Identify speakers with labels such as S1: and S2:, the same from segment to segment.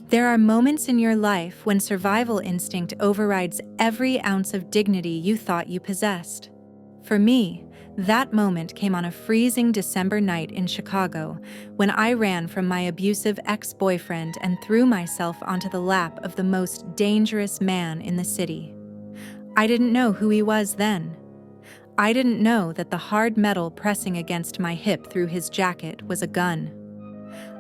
S1: There are moments in your life when survival instinct overrides every ounce of dignity you thought you possessed. For me, that moment came on a freezing December night in Chicago when I ran from my abusive ex-boyfriend and threw myself onto the lap of the most dangerous man in the city. I didn't know who he was then. I didn't know that the hard metal pressing against my hip through his jacket was a gun.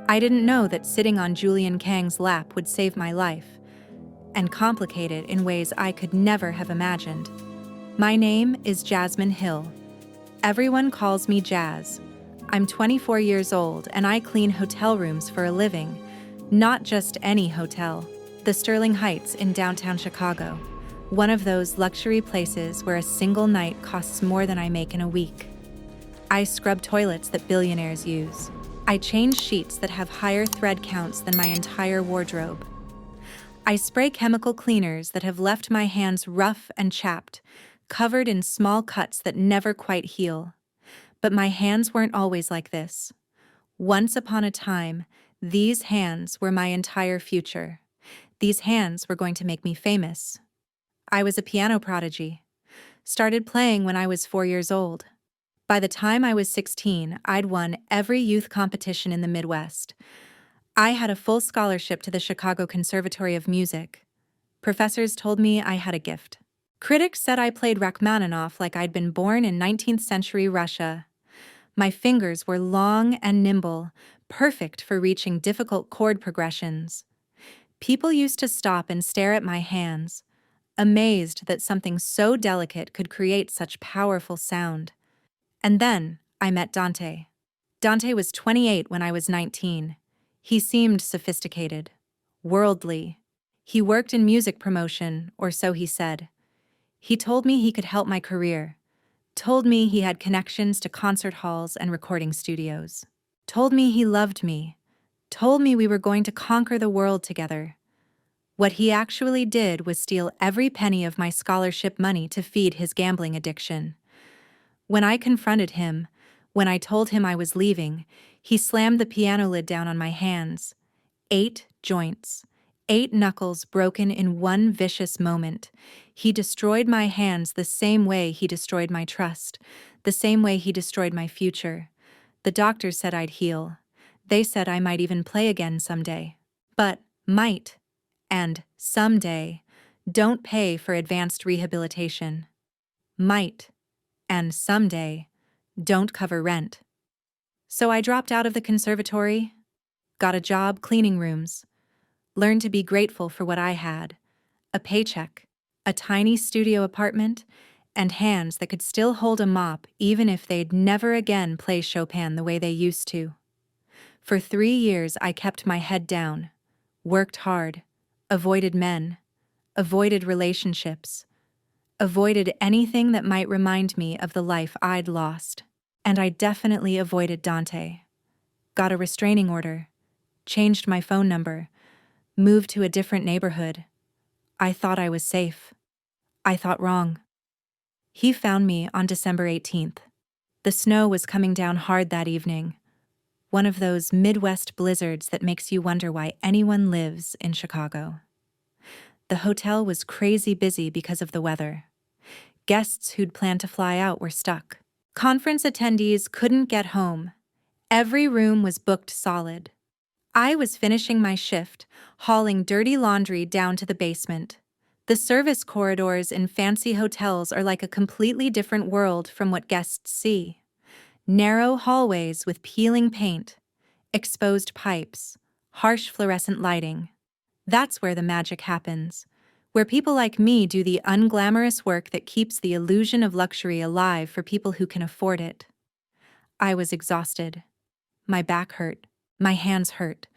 S1: I didn't know that sitting on Julian Kang's lap would save my life, and complicate it in ways I could never have imagined. My name is Jasmine Hill. Everyone calls me Jazz. I'm 24 years old and I clean hotel rooms for a living, not just any hotel. The Sterling Heights in downtown Chicago, one of those luxury places where a single night costs more than I make in a week. I scrub toilets that billionaires use. I change sheets that have higher thread counts than my entire wardrobe. I spray chemical cleaners that have left my hands rough and chapped, covered in small cuts that never quite heal. But my hands weren't always like this. Once upon a time, these hands were my entire future. These hands were going to make me famous. I was a piano prodigy. Started playing when I was 4 years old. By the time I was 16, I'd won every youth competition in the Midwest. I had a full scholarship to the Chicago Conservatory of Music. Professors told me I had a gift. Critics said I played Rachmaninoff like I'd been born in 19th century Russia. My fingers were long and nimble, perfect for reaching difficult chord progressions. People used to stop and stare at my hands, amazed that something so delicate could create such powerful sound. And then I met Dante. Dante was 28 when I was 19. He seemed sophisticated, worldly. He worked in music promotion, or so he said. He told me he could help my career, told me he had connections to concert halls and recording studios, told me he loved me, told me we were going to conquer the world together. What he actually did was steal every penny of my scholarship money to feed his gambling addiction. When I confronted him, when I told him I was leaving, he slammed the piano lid down on my hands. 8 joints. 8 knuckles broken in one vicious moment. He destroyed my hands the same way he destroyed my trust, the same way he destroyed my future. The doctors said I'd heal. They said I might even play again someday. But might and someday don't pay for advanced rehabilitation. Might and someday don't cover rent. So I dropped out of the conservatory, got a job cleaning rooms, learned to be grateful for what I had, a paycheck, a tiny studio apartment, and hands that could still hold a mop even if they'd never again play Chopin the way they used to. For 3 years I kept my head down, worked hard, avoided men, avoided relationships, avoided anything that might remind me of the life I'd lost. And I definitely avoided Dante. Got a restraining order, changed my phone number, moved to a different neighborhood. I thought I was safe. I thought wrong. He found me on December 18th. The snow was coming down hard that evening. One of those Midwest blizzards that makes you wonder why anyone lives in Chicago. The hotel was crazy busy because of the weather. Guests who'd planned to fly out were stuck. Conference attendees couldn't get home. Every room was booked solid. I was finishing my shift, hauling dirty laundry down to the basement. The service corridors in fancy hotels are like a completely different world from what guests see. Narrow hallways with peeling paint, exposed pipes, harsh fluorescent lighting. That's where the magic happens, where people like me do the unglamorous work that keeps the illusion of luxury alive for people who can afford it. I was exhausted. My back hurt. My hands hurt.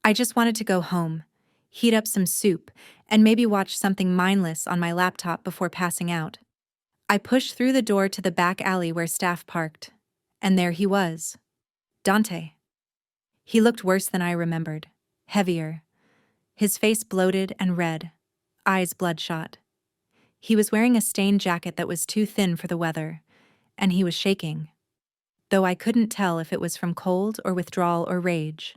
S1: I just wanted to go home, heat up some soup, and maybe watch something mindless on my laptop before passing out. I pushed through the door to the back alley where staff parked, and there he was. Dante. He looked worse than I remembered, heavier. His face bloated and red, eyes bloodshot. He was wearing a stained jacket that was too thin for the weather, and he was shaking, though I couldn't tell if it was from cold or withdrawal or rage.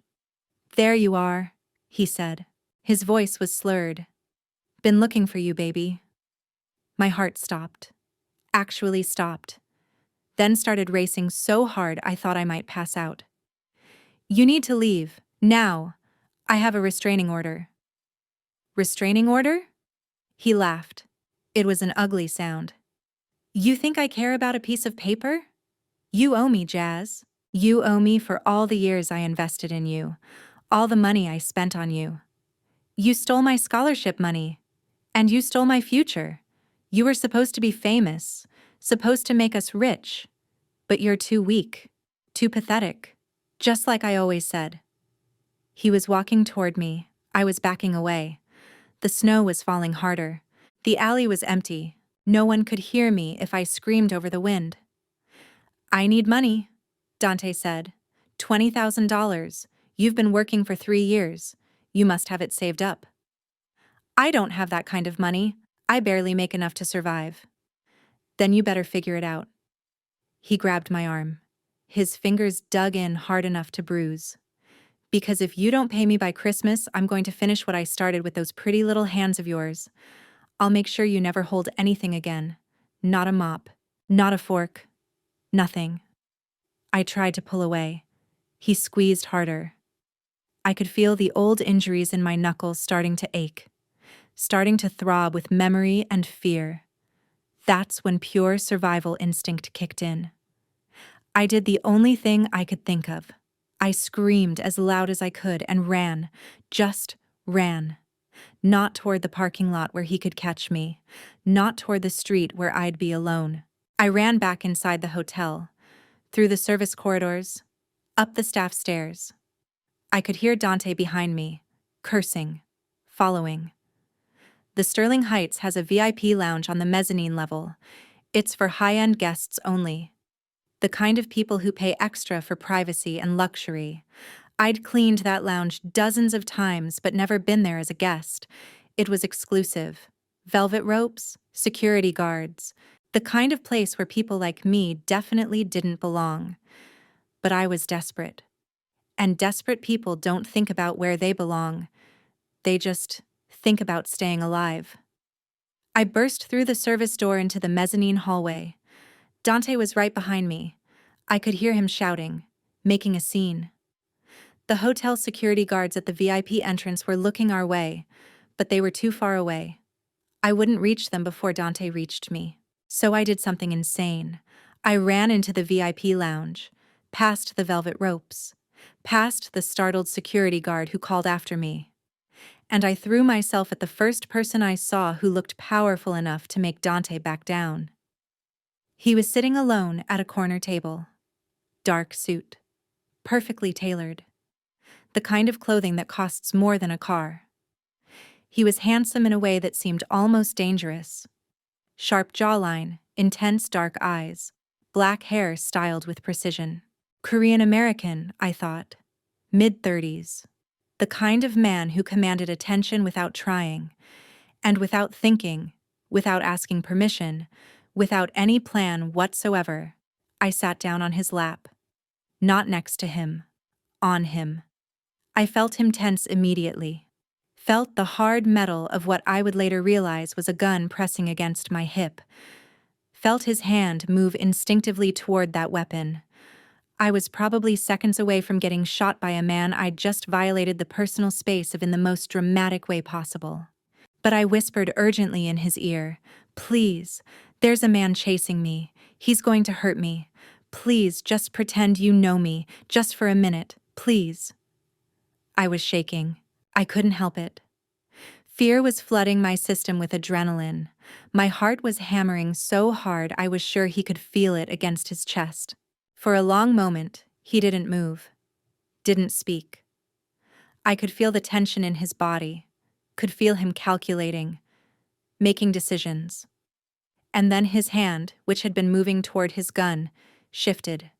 S1: "There you are," he said. His voice was slurred. "Been looking for you, baby." My heart stopped. Actually stopped. Then started racing so hard I thought I might pass out. "You need to leave. Now. I have a restraining order." "Restraining order?" He laughed. It was an ugly sound. "You think I care about a piece of paper? You owe me, Jazz. You owe me for all the years I invested in you, all the money I spent on you. You stole my scholarship money. And you stole my future. You were supposed to be famous, supposed to make us rich. But you're too weak, too pathetic. Just like I always said." He was walking toward me. I was backing away. The snow was falling harder. The alley was empty. No one could hear me if I screamed over the wind. "I need money," Dante said. $20,000. You've been working for 3 years. You must have it saved up." "I don't have that kind of money. I barely make enough to survive." "Then you better figure it out." He grabbed my arm. His fingers dug in hard enough to bruise. "Because if you don't pay me by Christmas, I'm going to finish what I started with those pretty little hands of yours. I'll make sure you never hold anything again. Not a mop. Not a fork. Nothing." I tried to pull away. He squeezed harder. I could feel the old injuries in my knuckles starting to ache, starting to throb with memory and fear. That's when pure survival instinct kicked in. I did the only thing I could think of. I screamed as loud as I could and ran, just ran. Not toward the parking lot where he could catch me, not toward the street where I'd be alone. I ran back inside the hotel, through the service corridors, up the staff stairs. I could hear Dante behind me, cursing, following. The Sterling Heights has a VIP lounge on the mezzanine level. It's for high-end guests only. The kind of people who pay extra for privacy and luxury. I'd cleaned that lounge dozens of times but never been there as a guest. It was exclusive. Velvet ropes, security guards. The kind of place where people like me definitely didn't belong. But I was desperate. And desperate people don't think about where they belong. They just think about staying alive. I burst through the service door into the mezzanine hallway. Dante was right behind me. I could hear him shouting, making a scene. The hotel security guards at the VIP entrance were looking our way, but they were too far away. I wouldn't reach them before Dante reached me. So I did something insane. I ran into the VIP lounge, past the velvet ropes, past the startled security guard who called after me. And I threw myself at the first person I saw who looked powerful enough to make Dante back down. He was sitting alone at a corner table. Dark suit. Perfectly tailored. The kind of clothing that costs more than a car. He was handsome in a way that seemed almost dangerous. Sharp jawline, intense dark eyes, black hair styled with precision. Korean American, I thought. Mid-30s. The kind of man who commanded attention without trying, and without thinking, without asking permission, without any plan whatsoever. I sat down on his lap. Not next to him. On him. I felt him tense immediately. Felt the hard metal of what I would later realize was a gun pressing against my hip. Felt his hand move instinctively toward that weapon. I was probably seconds away from getting shot by a man I'd just violated the personal space of in the most dramatic way possible. But I whispered urgently in his ear, "Please, there's a man chasing me. He's going to hurt me. Please, just pretend you know me, just for a minute, please." I was shaking. I couldn't help it. Fear was flooding my system with adrenaline. My heart was hammering so hard I was sure he could feel it against his chest. For a long moment, he didn't move. Didn't speak. I could feel the tension in his body. Could feel him calculating. Making decisions. And then his hand, which had been moving toward his gun, shifted.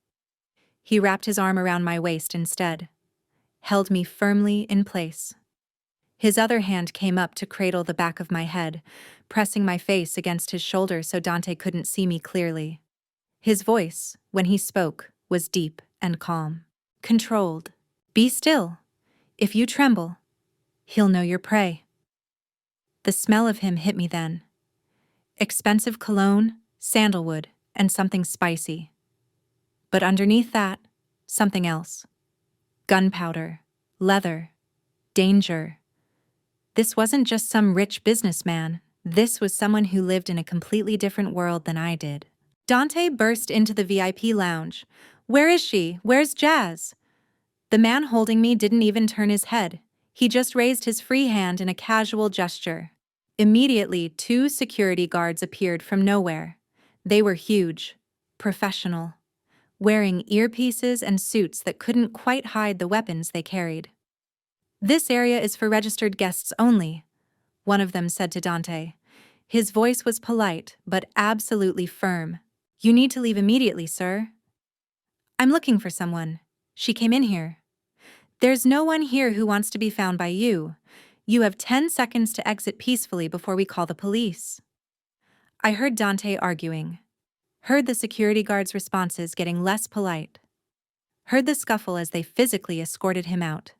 S1: He wrapped his arm around my waist instead. Held me firmly in place. His other hand came up to cradle the back of my head, pressing my face against his shoulder so Dante couldn't see me clearly. His voice, when he spoke, was deep and calm. Controlled. "Be still. If you tremble." He'll know your prey. The smell of him hit me then. Expensive cologne, sandalwood, and something spicy. But underneath that, something else. Gunpowder, leather, danger. This wasn't just some rich businessman. This was someone who lived in a completely different world than I did. Dante burst into the VIP lounge. Where is she? Where's Jazz? The man holding me didn't even turn his head. He just raised his free hand in a casual gesture. Immediately, 2 security guards appeared from nowhere. They were huge, professional, wearing earpieces and suits that couldn't quite hide the weapons they carried. This area is for registered guests only, one of them said to Dante. His voice was polite, but absolutely firm. You need to leave immediately, sir. I'm looking for someone. She came in here. There's no one here who wants to be found by you. You have 10 seconds to exit peacefully before we call the police. I heard Dante arguing. Heard the security guards' responses getting less polite. Heard the scuffle as they physically escorted him out.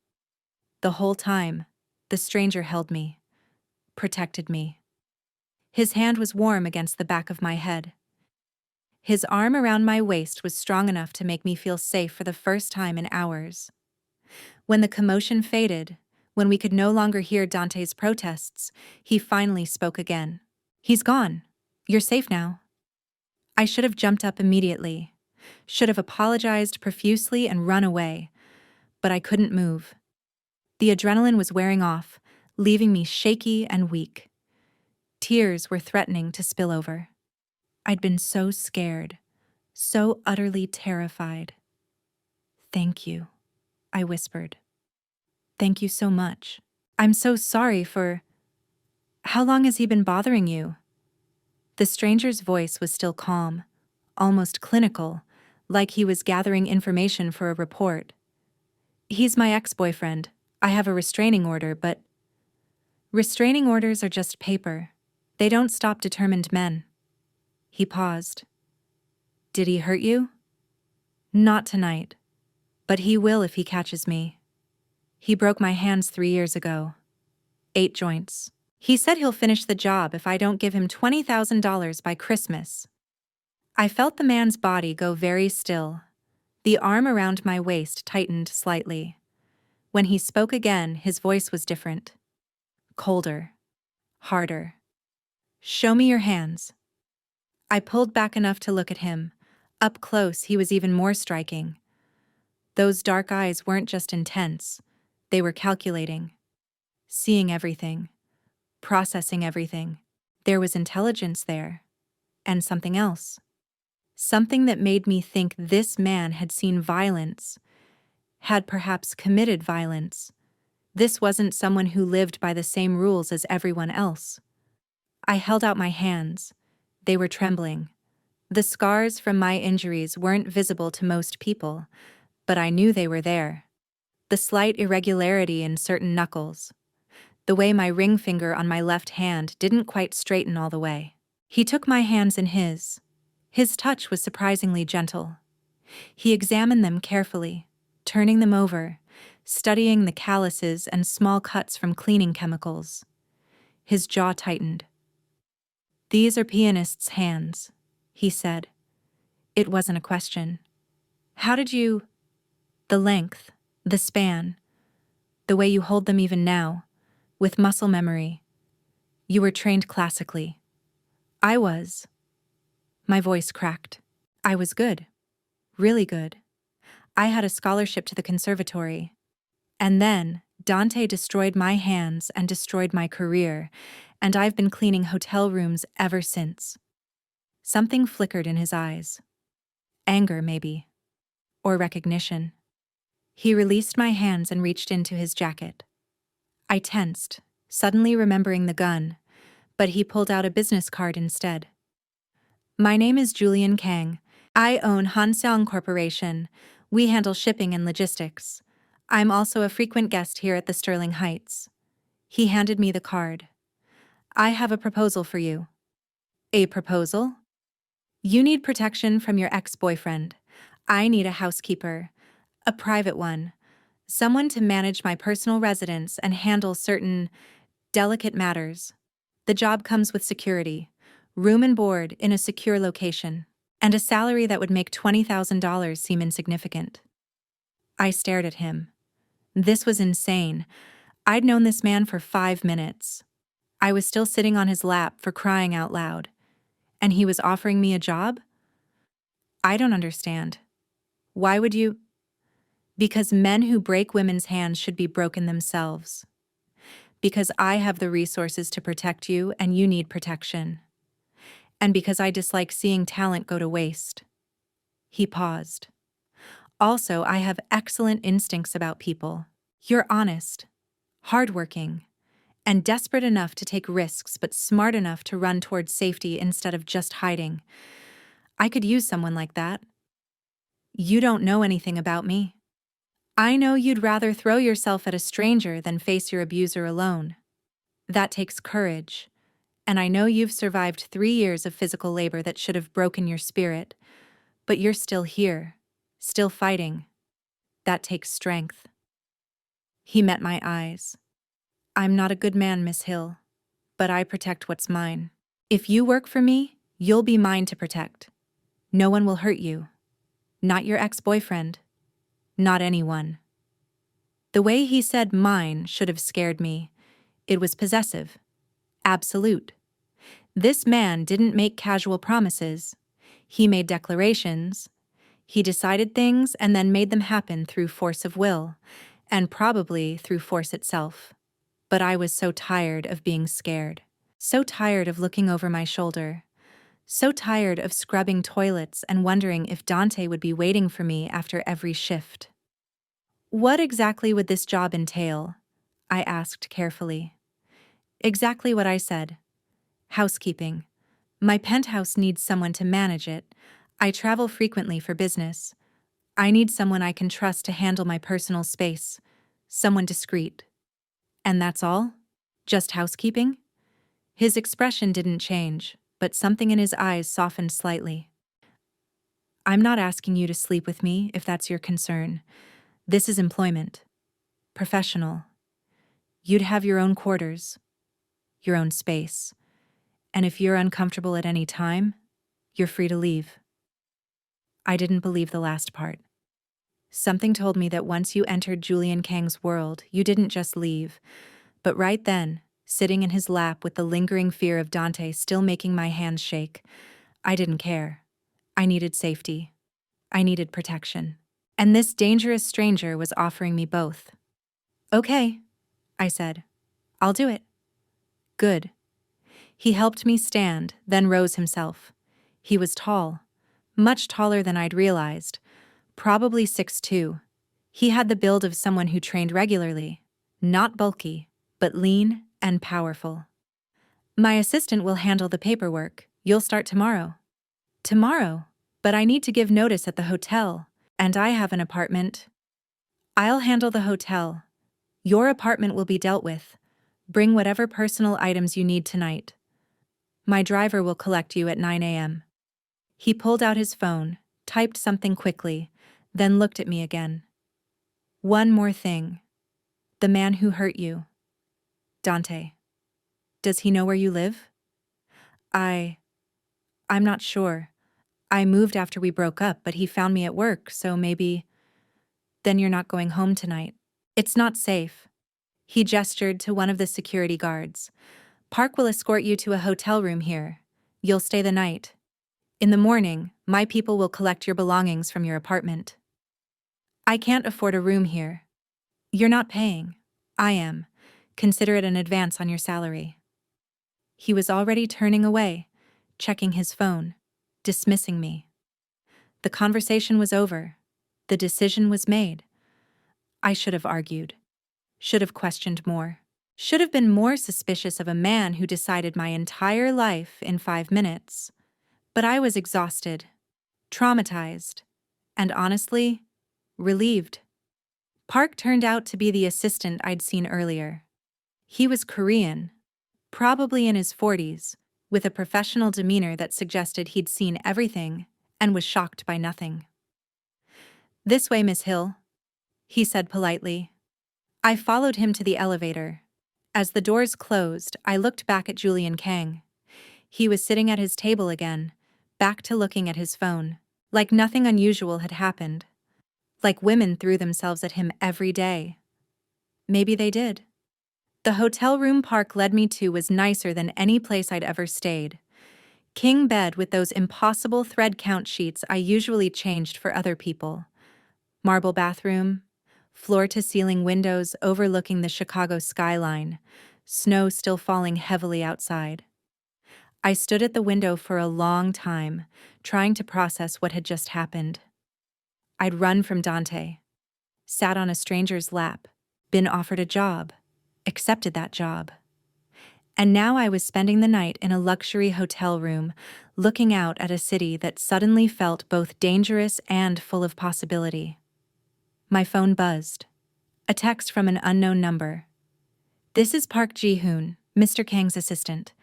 S1: The whole time, the stranger held me, protected me. His hand was warm against the back of my head. His arm around my waist was strong enough to make me feel safe for the first time in hours. When the commotion faded, when we could no longer hear Dante's protests, he finally spoke again. He's gone. You're safe now. I should have jumped up immediately, should have apologized profusely and run away, but I couldn't move. The adrenaline was wearing off, leaving me shaky and weak. Tears were threatening to spill over. I'd been so scared, so utterly terrified. Thank you, I whispered. Thank you so much. I'm so sorry for... How long has he been bothering you? The stranger's voice was still calm, almost clinical, like he was gathering information for a report. He's my ex-boyfriend. I have a restraining order, but... Restraining orders are just paper. They don't stop determined men. He paused. Did he hurt you? Not tonight, but he will if he catches me. He broke my hands 3 years ago. 8 joints. He said he'll finish the job if I don't give him $20,000 by Christmas. I felt the man's body go very still. The arm around my waist tightened slightly. When he spoke again, his voice was different. Colder. Harder. Show me your hands. I pulled back enough to look at him. Up close, he was even more striking. Those dark eyes weren't just intense. They were calculating. Seeing everything. Processing everything. There was intelligence there. And something else. Something that made me think this man had seen violence. Had perhaps committed violence. This wasn't someone who lived by the same rules as everyone else. I held out my hands. They were trembling. The scars from my injuries weren't visible to most people, but I knew they were there. The slight irregularity in certain knuckles. The way my ring finger on my left hand didn't quite straighten all the way. He took my hands in his. His touch was surprisingly gentle. He examined them carefully, turning them over, studying the calluses and small cuts from cleaning chemicals. His jaw tightened. These are Pianist's hands, he said. It wasn't a question. How did you... The length, the span, the way you hold them even now, with muscle memory. You were trained classically. I was. My voice cracked. I was good. Really good. I had a scholarship to the conservatory. And then, Dante destroyed my hands and destroyed my career, and I've been cleaning hotel rooms ever since. Something flickered in his eyes. Anger, maybe. Or recognition. He released my hands and reached into his jacket. I tensed, suddenly remembering the gun, but he pulled out a business card instead. My name is Julian Kang. I own Hanseong Corporation. We handle shipping and logistics. I'm also a frequent guest here at the Sterling Heights. He handed me the card. I have a proposal for you. A proposal? You need protection from your ex-boyfriend. I need a housekeeper. A private one. Someone to manage my personal residence and handle certain delicate matters. The job comes with security, room and board in a secure location, and a salary that would make $20,000 seem insignificant. I stared at him. This was insane. I'd known this man for 5 minutes. I was still sitting on his lap for crying out loud. And he was offering me a job? I don't understand. Why would you? Because men who break women's hands should be broken themselves. Because I have the resources to protect you and you need protection. And because I dislike seeing talent go to waste. He paused. Also, I have excellent instincts about people. You're honest, hardworking, and desperate enough to take risks but smart enough to run towards safety instead of just hiding. I could use someone like that. You don't know anything about me. I know you'd rather throw yourself at a stranger than face your abuser alone. That takes courage, and I know you've survived 3 years of physical labor that should have broken your spirit, but you're still here, still fighting. That takes strength. He met my eyes. I'm not a good man, Miss Hill, but I protect what's mine. If you work for me, you'll be mine to protect. No one will hurt you. Not your ex-boyfriend. Not anyone. The way he said mine should have scared me. It was possessive. Absolute. This man didn't make casual promises. He made declarations. He decided things and then made them happen through force of will, and probably through force itself. But I was so tired of being scared. So tired of looking over my shoulder. So tired of scrubbing toilets and wondering if Dante would be waiting for me after every shift. What exactly would this job entail? I asked carefully. Exactly what I said. Housekeeping. My penthouse needs someone to manage it. I travel frequently for business. I need someone I can trust to handle my personal space. Someone discreet. And that's all? Just housekeeping? His expression didn't change, but something in his eyes softened slightly. I'm not asking you to sleep with me if that's your concern. This is employment. Professional. You'd have your own quarters, your own space. And if you're uncomfortable at any time, you're free to leave. I didn't believe the last part. Something told me that once you entered Julian Kang's world, you didn't just leave. But right then, sitting in his lap with the lingering fear of Dante still making my hands shake, I didn't care. I needed safety. I needed protection. And this dangerous stranger was offering me both. Okay, I said. I'll do it. Good. He helped me stand, then rose himself. He was tall, much taller than I'd realized, probably 6'2". He had the build of someone who trained regularly, not bulky, but lean and powerful. My assistant will handle the paperwork. You'll start tomorrow. Tomorrow? But I need to give notice at the hotel, and I have an apartment. I'll handle the hotel. Your apartment will be dealt with. Bring whatever personal items you need tonight. My driver will collect you at 9 a.m. He pulled out his phone, typed something quickly, then looked at me again. One more thing. The man who hurt you. Dante. Does he know where you live? I'm not sure. I moved after we broke up, but he found me at work, so maybe... Then you're not going home tonight. It's not safe. He gestured to one of the security guards. Park will escort you to a hotel room here. You'll stay the night. In the morning, my people will collect your belongings from your apartment. I can't afford a room here. You're not paying. I am. Consider it an advance on your salary. He was already turning away, checking his phone, dismissing me. The conversation was over. The decision was made. I should have argued. Should have questioned more. Should have been more suspicious of a man who decided my entire life in 5 minutes. But I was exhausted, traumatized, and honestly, relieved. Park turned out to be the assistant I'd seen earlier. He was Korean, probably in his 40s, with a professional demeanor that suggested he'd seen everything and was shocked by nothing. This way, Miss Hill. he said politely. I followed him to the elevator. As the doors closed, I looked back at Julian Kang. He was sitting at his table again, back to looking at his phone. Like nothing unusual had happened. Like women threw themselves at him every day. Maybe they did. The hotel room Park led me to was nicer than any place I'd ever stayed. King bed with those impossible thread count sheets I usually changed for other people. Marble bathroom, floor-to-ceiling windows overlooking the Chicago skyline, snow still falling heavily outside. I stood at the window for a long time, trying to process what had just happened. I'd run from Dante, sat on a stranger's lap, been offered a job, accepted that job. And now I was spending the night in a luxury hotel room, looking out at a city that suddenly felt both dangerous and full of possibility. My phone buzzed. A text from an unknown number. This is Park Ji-hoon, Mr. Kang's assistant.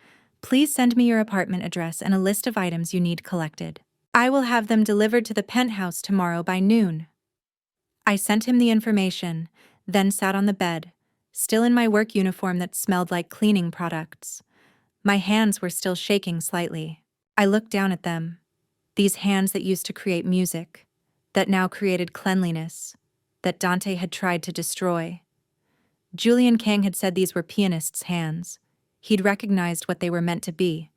S1: Please send me your apartment address and a list of items you need collected. I will have them delivered to the penthouse tomorrow by noon. I sent him the information, then sat on the bed, still in my work uniform that smelled like cleaning products. My hands were still shaking slightly. I looked down at them. These hands that used to create music, that now created cleanliness, that Dante had tried to destroy. Julian Kang had said these were Pianist's hands. He'd recognized what they were meant to be,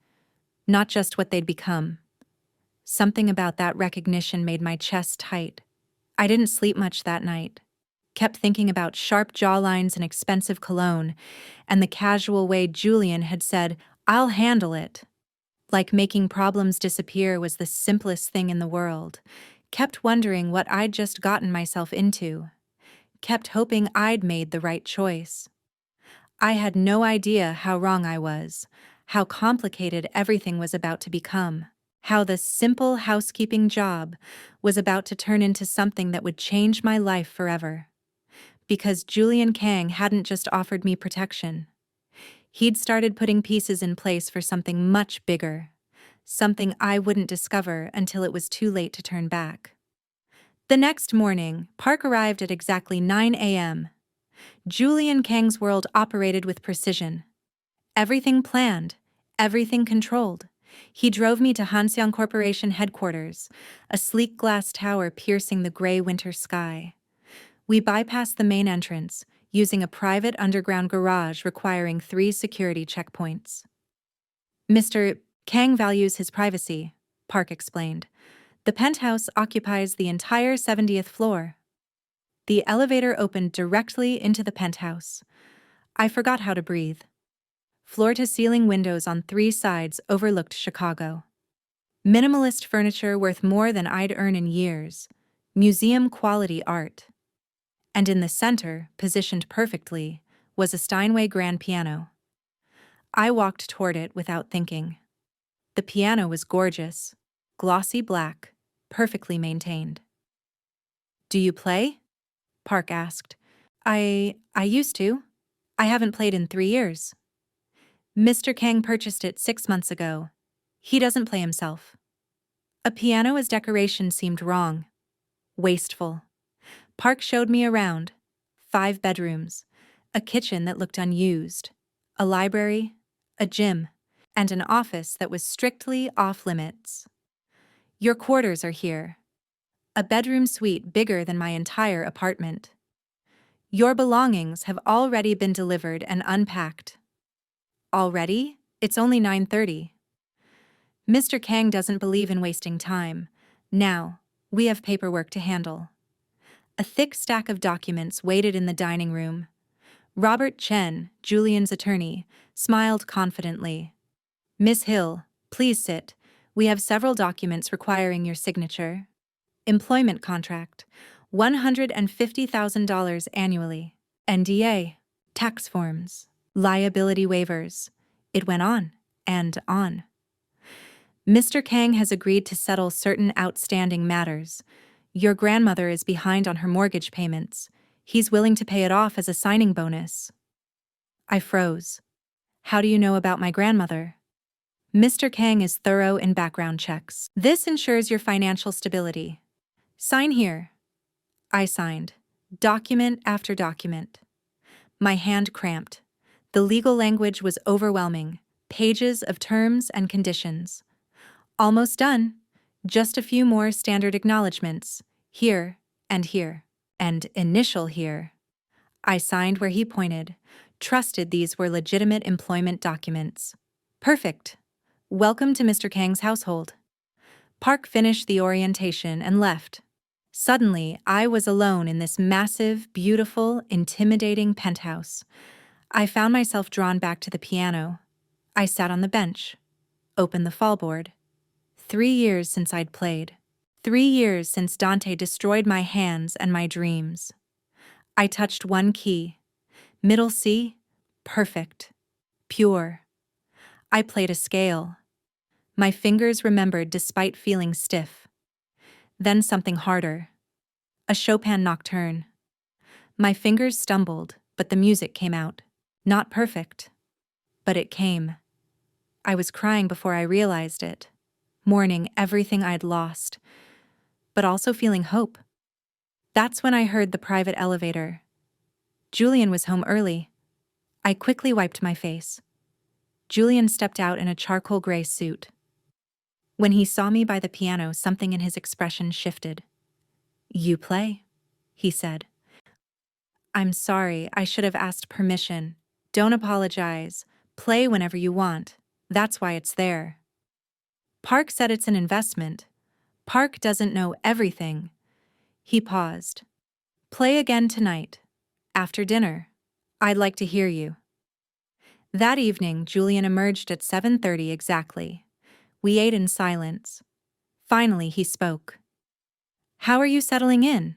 S1: not just what they'd become. Something about that recognition made my chest tight. I didn't sleep much that night. Kept thinking about sharp jawlines and expensive cologne, and the casual way Julian had said, "I'll handle it." Like making problems disappear was the simplest thing in the world. Kept wondering what I'd just gotten myself into. Kept hoping I'd made the right choice. I had no idea how wrong I was, how complicated everything was about to become, how the simple housekeeping job was about to turn into something that would change my life forever. Because Julian Kang hadn't just offered me protection. He'd started putting pieces in place for something much bigger, something I wouldn't discover until it was too late to turn back. The next morning, Park arrived at exactly 9 a.m. Julian Kang's world operated with precision. Everything planned, everything controlled. He drove me to Hanseong Corporation headquarters, a sleek glass tower piercing the gray winter sky. We bypassed the main entrance, using a private underground garage requiring 3 security checkpoints. Mr. Kang values his privacy, Park explained. The penthouse occupies the entire 70th floor. The elevator opened directly into the penthouse. I forgot how to breathe. Floor-to-ceiling windows on 3 sides overlooked Chicago. Minimalist furniture worth more than I'd earn in years. Museum-quality art. And in the center, positioned perfectly, was a Steinway grand piano. I walked toward it without thinking. The piano was gorgeous, glossy black, perfectly maintained. "Do you play?" Park asked. I used to. I haven't played in 3 years. Mr. Kang purchased it 6 months ago. He doesn't play himself. A piano as decoration seemed wrong. Wasteful. Park showed me around. 5 bedrooms, a kitchen that looked unused, a library, a gym, and an office that was strictly off-limits. "Your quarters are here." A bedroom suite bigger than my entire apartment. "Your belongings have already been delivered and unpacked." Already? It's only 9:30. Mr. Kang doesn't believe in wasting time. Now, we have paperwork to handle. A thick stack of documents waited in the dining room. Robert Chen, Julian's attorney, smiled confidently. "Miss Hill, please sit. We have several documents requiring your signature. Employment contract, $150,000 annually. NDA, tax forms, liability waivers." It went on and on. "Mr. Kang has agreed to settle certain outstanding matters. Your grandmother is behind on her mortgage payments. He's willing to pay it off as a signing bonus." I froze. "How do you know about my grandmother?" "Mr. Kang is thorough in background checks. This ensures your financial stability. Sign here." I signed, Document after document. My hand cramped. The legal language was overwhelming. Pages of terms and conditions. Almost done. Just a few more standard acknowledgments. Here and here. And initial here. I signed where he pointed. Trusted these were legitimate employment documents. Perfect. Welcome to Mr. Kang's household. Park finished the orientation and left. Suddenly, I was alone in this massive, beautiful, intimidating penthouse. I found myself drawn back to the piano. I sat on the bench, opened the fallboard. 3 years since I'd played. 3 years since Dante destroyed my hands and my dreams. I touched one key. Middle C, perfect, pure. I played a scale. My fingers remembered despite feeling stiff. Then something harder. A Chopin nocturne. My fingers stumbled, but the music came out. Not perfect. But it came. I was crying before I realized it, mourning everything I'd lost, but also feeling hope. That's when I heard the private elevator. Julian was home early. I quickly wiped my face. Julian stepped out in a charcoal gray suit. When he saw me by the piano, something in his expression shifted. "You play," he said. "I'm sorry, I should have asked permission. Don't apologize. Play whenever you want. That's why it's there." Park said it's an investment. Park doesn't know everything. He paused. "Play again tonight. After dinner. I'd like to hear you." That evening, Julian emerged at 7:30 exactly. We ate in silence. Finally, he spoke. "How are you settling in?"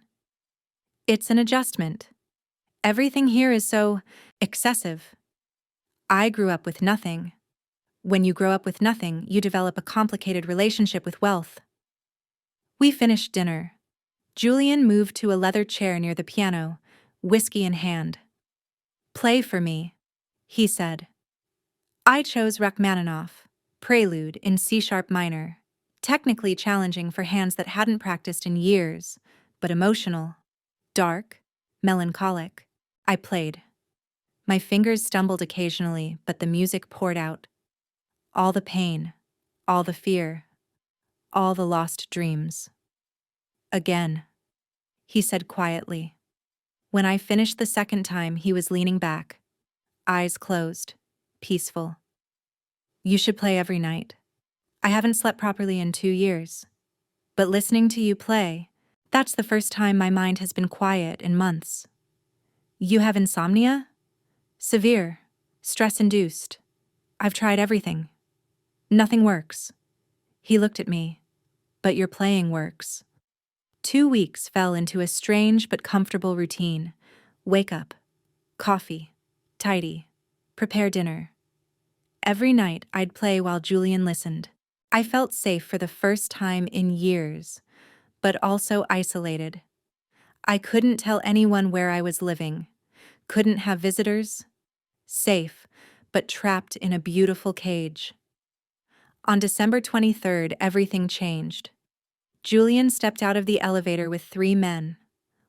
S1: "It's an adjustment. Everything here is so excessive. I grew up with nothing. When you grow up with nothing, you develop a complicated relationship with wealth." We finished dinner. Julian moved to a leather chair near the piano, whiskey in hand. "Play for me," he said. I chose Rachmaninoff, Prelude in C-sharp minor, technically challenging for hands that hadn't practiced in years, but emotional, dark, melancholic. I played. My fingers stumbled occasionally, but the music poured out. All the pain, all the fear, all the lost dreams. "Again," he said quietly. When I finished the second time, he was leaning back, eyes closed, peaceful. "You should play every night. I haven't slept properly in 2 years. But listening to you play, that's the first time my mind has been quiet in months. You have insomnia? Severe, stress-induced. I've tried everything. Nothing works." He looked at me. "But your playing works." 2 weeks fell into a strange but comfortable routine. Wake up, coffee, tidy, prepare dinner. Every night I'd play while Julian listened. I felt safe for the first time in years, but also isolated. I couldn't tell anyone where I was living, couldn't have visitors. Safe, but trapped in a beautiful cage. On December 23rd, everything changed. Julian stepped out of the elevator with 3 men.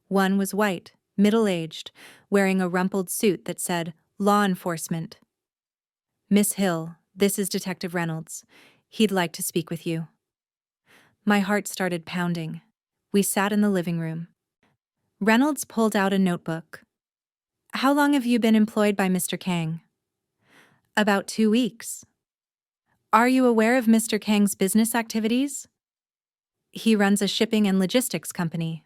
S1: One was white, middle-aged, wearing a rumpled suit that said, "Law Enforcement." "Miss Hill, this is Detective Reynolds. He'd like to speak with you." My heart started pounding. We sat in the living room. Reynolds pulled out a notebook. "How long have you been employed by Mr. Kang?" "About 2 weeks." "Are you aware of Mr. Kang's business activities?" "He runs a shipping and logistics company."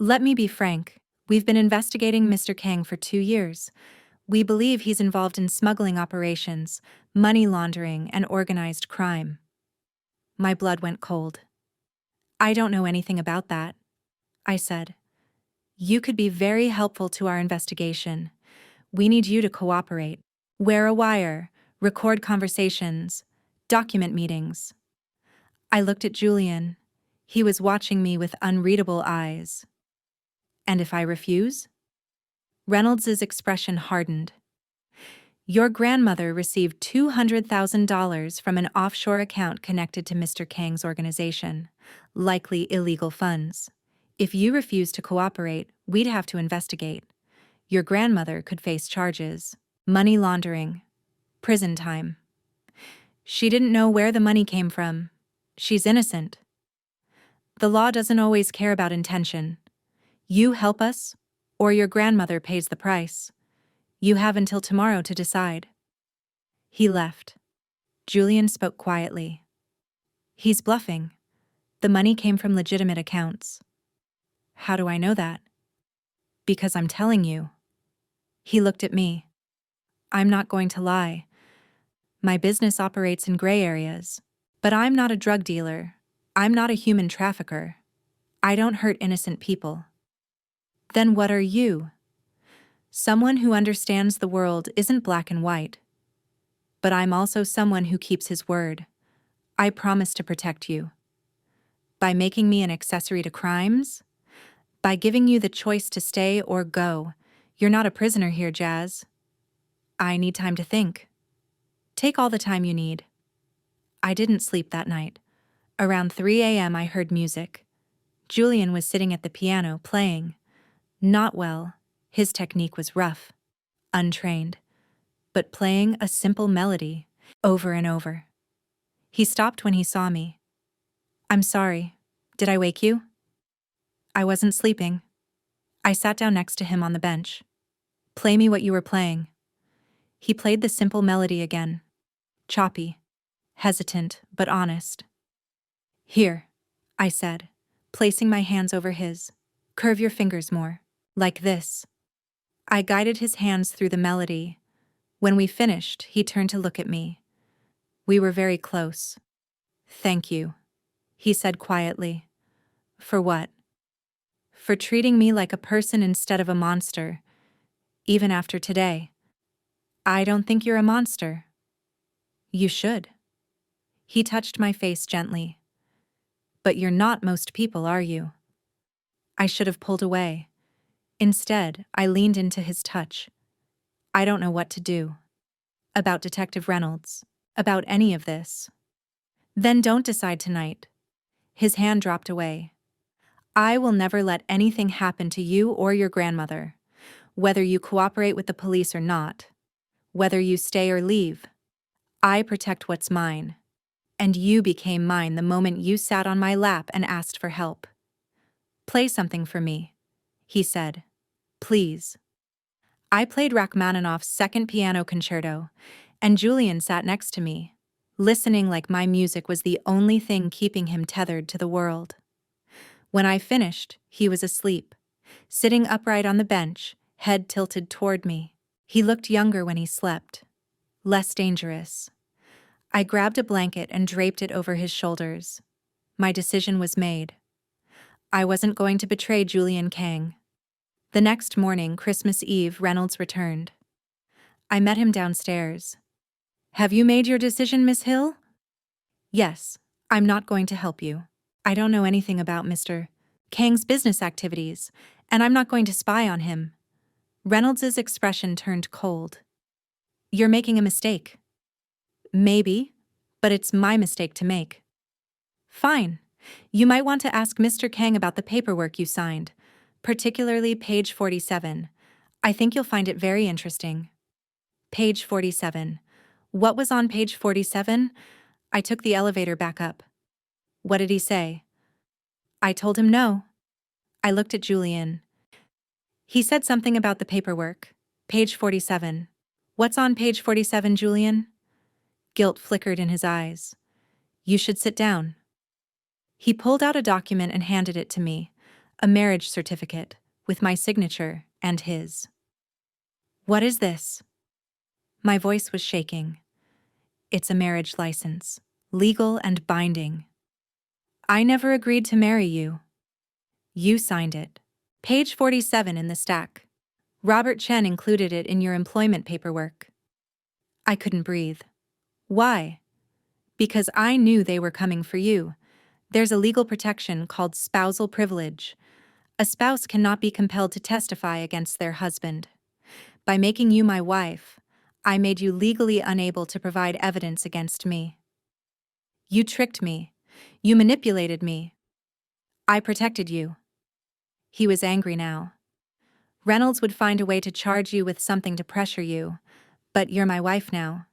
S1: "Let me be frank. We've been investigating Mr. Kang for 2 years. We believe he's involved in smuggling operations, money laundering, and organized crime." My blood went cold. "I don't know anything about that," I said. "You could be very helpful to our investigation. We need you to cooperate. Wear a wire, record conversations, document meetings." I looked at Julian. He was watching me with unreadable eyes. "And if I refuse?" Reynolds's expression hardened. "Your grandmother received $200,000 from an offshore account connected to Mr. Kang's organization, likely illegal funds. If you refuse to cooperate, we'd have to investigate. Your grandmother could face charges, money laundering, prison time. She didn't know where the money came from. She's innocent. The law doesn't always care about intention. You help us, or your grandmother pays the price. You have until tomorrow to decide. He left. Julian spoke quietly. He's bluffing. The money came from legitimate accounts. How do I know that? Because I'm telling you. He looked at me. I'm not going to lie. My business operates in gray areas. But I'm not a drug dealer. I'm not a human trafficker. I don't hurt innocent people. Then what are you? Someone who understands the world isn't black and white. But I'm also someone who keeps his word. I promise to protect you. By making me an accessory to crimes? By giving you the choice to stay or go. You're not a prisoner here, Jazz. I need time to think. Take all the time you need. I didn't sleep that night. Around 3 a.m. I heard music. Julian was sitting at the piano playing. Not well. His technique was rough, untrained, but playing a simple melody over and over. He stopped when he saw me. I'm sorry. Did I wake you? I wasn't sleeping. I sat down next to him on the bench. Play me what you were playing. He played the simple melody again. Choppy, hesitant, but honest. Here, I said, placing my hands over his. Curve your fingers more. Like this. I guided his hands through the melody. When we finished, he turned to look at me. We were very close. Thank you, he said quietly. For what? For treating me like a person instead of a monster, even after today. I don't think you're a monster. You should. He touched my face gently. But you're not most people, are you? I should have pulled away. Instead, I leaned into his touch. I don't know what to do. About Detective Reynolds. About any of this. Then don't decide tonight. His hand dropped away. I will never let anything happen to you or your grandmother. Whether you cooperate with the police or not. Whether you stay or leave. I protect what's mine. And you became mine the moment you sat on my lap and asked for help. Play something for me, he said. Please. I played Rachmaninoff's Second Piano Concerto, and Julian sat next to me, listening like my music was the only thing keeping him tethered to the world. When I finished, he was asleep, sitting upright on the bench, head tilted toward me. He looked younger when he slept, less dangerous. I grabbed a blanket and draped it over his shoulders. My decision was made. I wasn't going to betray Julian Kang. The next morning, Christmas Eve, Reynolds returned. I met him downstairs. Have you made your decision, Miss Hill? Yes, I'm not going to help you. I don't know anything about Mr. Kang's business activities, and I'm not going to spy on him. Reynolds's expression turned cold. You're making a mistake. Maybe, but it's my mistake to make. Fine. You might want to ask Mr. Kang about the paperwork you signed, particularly page 47. I think you'll find it very interesting. Page 47. What was on page 47? I took the elevator back up. What did he say? I told him no. I looked at Julian. He said something about the paperwork. Page 47. What's on page 47, Julian? Guilt flickered in his eyes. You should sit down. He pulled out a document and handed it to me, a marriage certificate, with my signature and his. What is this? My voice was shaking. It's a marriage license, legal and binding. I never agreed to marry you. You signed it. Page 47 in the stack. Robert Chen included it in your employment paperwork. I couldn't breathe. Why? Because I knew they were coming for you. There's a legal protection called spousal privilege. A spouse cannot be compelled to testify against their husband. By making you my wife, I made you legally unable to provide evidence against me. You tricked me. You manipulated me. I protected you. He was angry now. Reynolds would find a way to charge you with something to pressure you, but you're my wife now.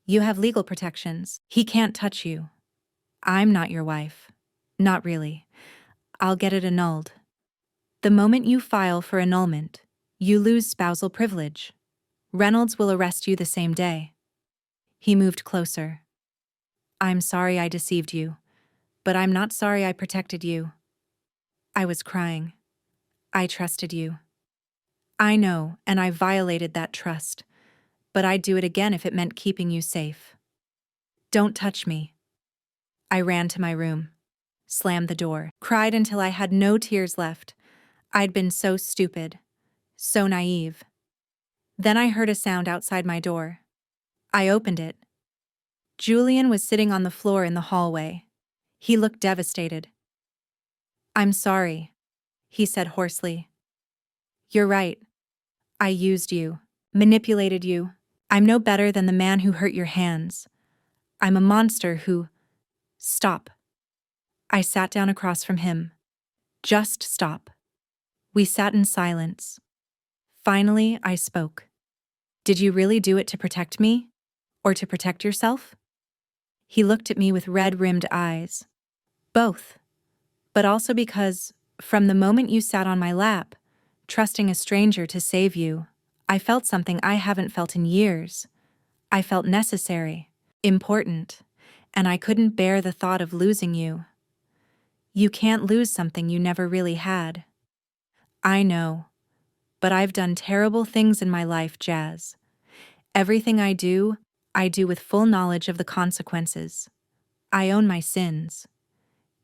S1: You have legal protections. He can't touch you. I'm not your wife. Not really. I'll get it annulled. The moment you file for annulment, you lose spousal privilege. Reynolds will arrest you the same day. He moved closer. I'm sorry I deceived you, but I'm not sorry I protected you. I was crying. I trusted you. I know, and I violated that trust, but I'd do it again if it meant keeping you safe. Don't touch me. I ran to my room, slammed the door, cried until I had no tears left. I'd been so stupid, so naive. Then I heard a sound outside my door. I opened it. Julian was sitting on the floor in the hallway. He looked devastated. I'm sorry, he said hoarsely. You're right. I used you, manipulated you. I'm no better than the man who hurt your hands. I'm a monster who... Stop. I sat down across from him. Just stop. We sat in silence. Finally, I spoke. Did you really do it to protect me? Or to protect yourself? He looked at me with red-rimmed eyes. Both. But also because, from the moment you sat on my lap, trusting a stranger to save you, I felt something I haven't felt in years. I felt necessary, important, and I couldn't bear the thought of losing you. You can't lose something you never really had. I know, but I've done terrible things in my life, Jazz. Everything I do with full knowledge of the consequences. I own my sins.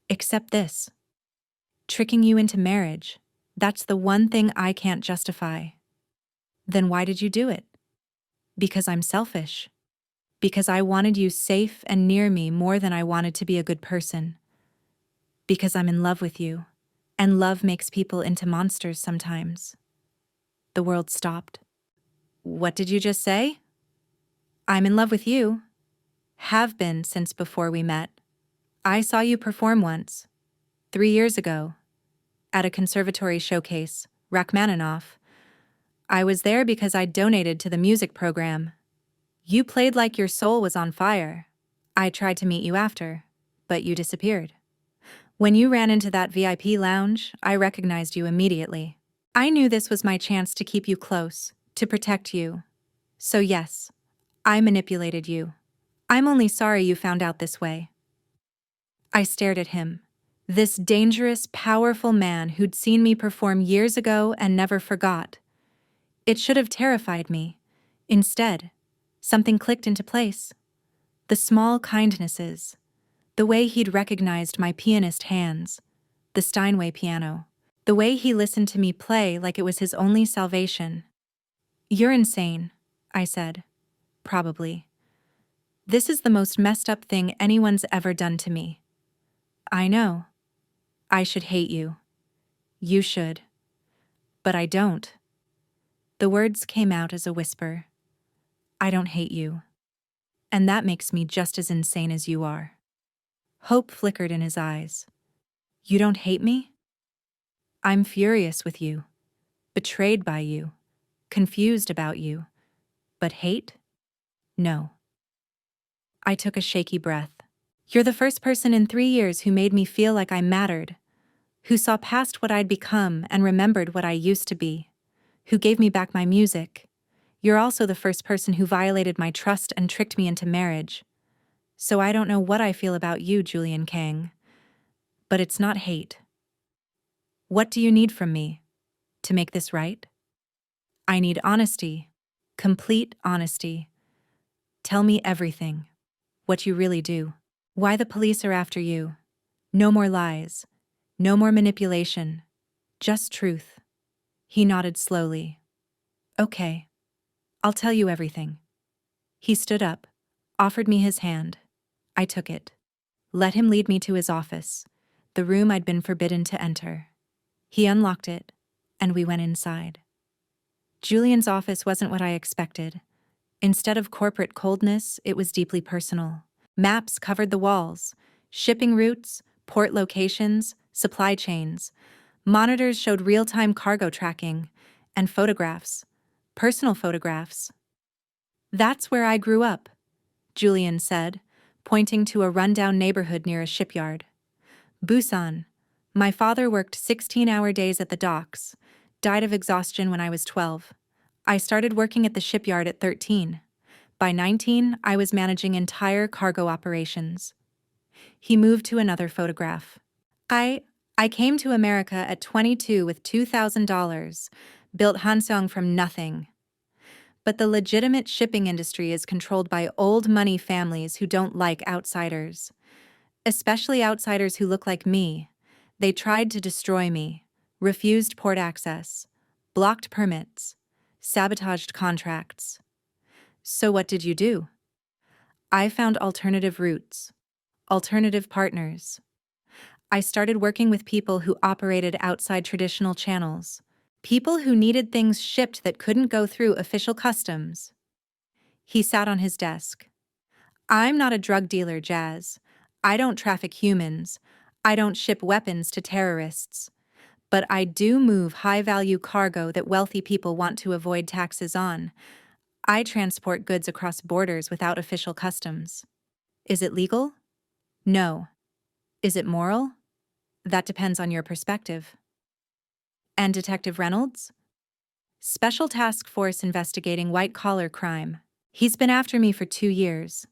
S1: Except this. Tricking you into marriage. That's the one thing I can't justify. Then why did you do it? Because I'm selfish. Because I wanted you safe and near me more than I wanted to be a good person. Because I'm in love with you, and love makes people into monsters sometimes. The world stopped. What did you just say? I'm in love with you. Have been since before we met. I saw you perform once, 3 years ago, at a conservatory showcase, Rachmaninoff. I was there because I donated to the music program. You played like your soul was on fire. I tried to meet you after, but you disappeared. When you ran into that VIP lounge, I recognized you immediately. I knew this was my chance to keep you close, to protect you. So yes, I manipulated you. I'm only sorry you found out this way. I stared at him. This dangerous, powerful man who'd seen me perform years ago and never forgot. It should have terrified me. Instead, something clicked into place. The small kindnesses. The way he'd recognized my pianist hands. The Steinway piano. The way he listened to me play like it was his only salvation. You're insane, I said. Probably. This is the most messed up thing anyone's ever done to me. I know. I should hate you. You should. But I don't. The words came out as a whisper. I don't hate you. And that makes me just as insane as you are. Hope flickered in his eyes. You don't hate me? I'm furious with you. Betrayed by you. Confused about you. But hate? No. I took a shaky breath. You're the first person in 3 years who made me feel like I mattered, who saw past what I'd become and remembered what I used to be, who gave me back my music. You're also the first person who violated my trust and tricked me into marriage. So I don't know what I feel about you, Julian Kang. But it's not hate. What do you need from me? To make this right? I need honesty. Complete honesty. Tell me everything. What you really do. Why the police are after you. No more lies. No more manipulation. Just truth. He nodded slowly. Okay. I'll tell you everything. He stood up, offered me his hand. I took it. Let him lead me to his office, the room I'd been forbidden to enter. He unlocked it, and we went inside. Julian's office wasn't what I expected. Instead of corporate coldness, it was deeply personal. Maps covered the walls, shipping routes, port locations, supply chains. Monitors showed real-time cargo tracking and photographs, personal photographs. That's where I grew up, Julian said, pointing to a rundown neighborhood near a shipyard. Busan. My father worked 16-hour days at the docks, died of exhaustion when I was 12. I started working at the shipyard at 13. By 19, I was managing entire cargo operations. He moved to another photograph. I came to America at 22 with $2,000, built Hanseong from nothing. But the legitimate shipping industry is controlled by old money families who don't like outsiders. Especially outsiders who look like me. They tried to destroy me, refused port access, blocked permits, sabotaged contracts. So what did you do? I found alternative routes, alternative partners. I started working with people who operated outside traditional channels, people who needed things shipped that couldn't go through official customs. He sat on his desk. I'm not a drug dealer, Jazz. I don't traffic humans. I don't ship weapons to terrorists. But I do move high-value cargo that wealthy people want to avoid taxes on. I transport goods across borders without official customs. Is it legal? No. Is it moral? That depends on your perspective. And Detective Reynolds? Special Task Force investigating white-collar crime. He's been after me for 2 years,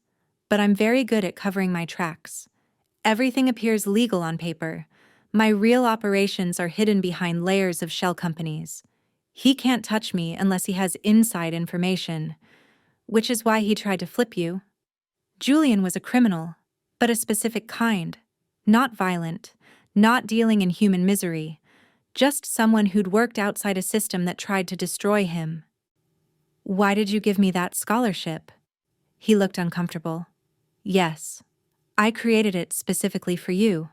S1: but I'm very good at covering my tracks. Everything appears legal on paper. My real operations are hidden behind layers of shell companies. He can't touch me unless he has inside information, which is why he tried to flip you. Julian was a criminal, but a specific kind. Not violent, not dealing in human misery, just someone who'd worked outside a system that tried to destroy him. Why did you give me that scholarship? He looked uncomfortable. Yes, I created it specifically for you.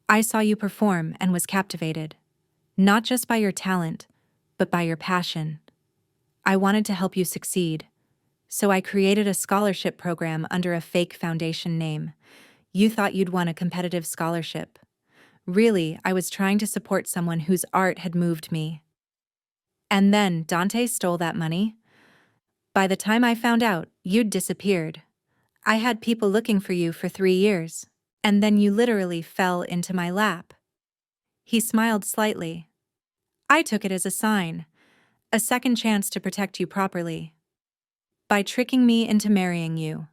S1: I saw you perform and was captivated, not just by your talent, but by your passion. I wanted to help you succeed, so I created a scholarship program under a fake foundation name. You thought you'd won a competitive scholarship. Really, I was trying to support someone whose art had moved me. And then Dante stole that money. By the time I found out, you'd disappeared. I had people looking for you for 3 years, and then you literally fell into my lap. He smiled slightly. I took it as a sign, a second chance to protect you properly. By tricking me into marrying you.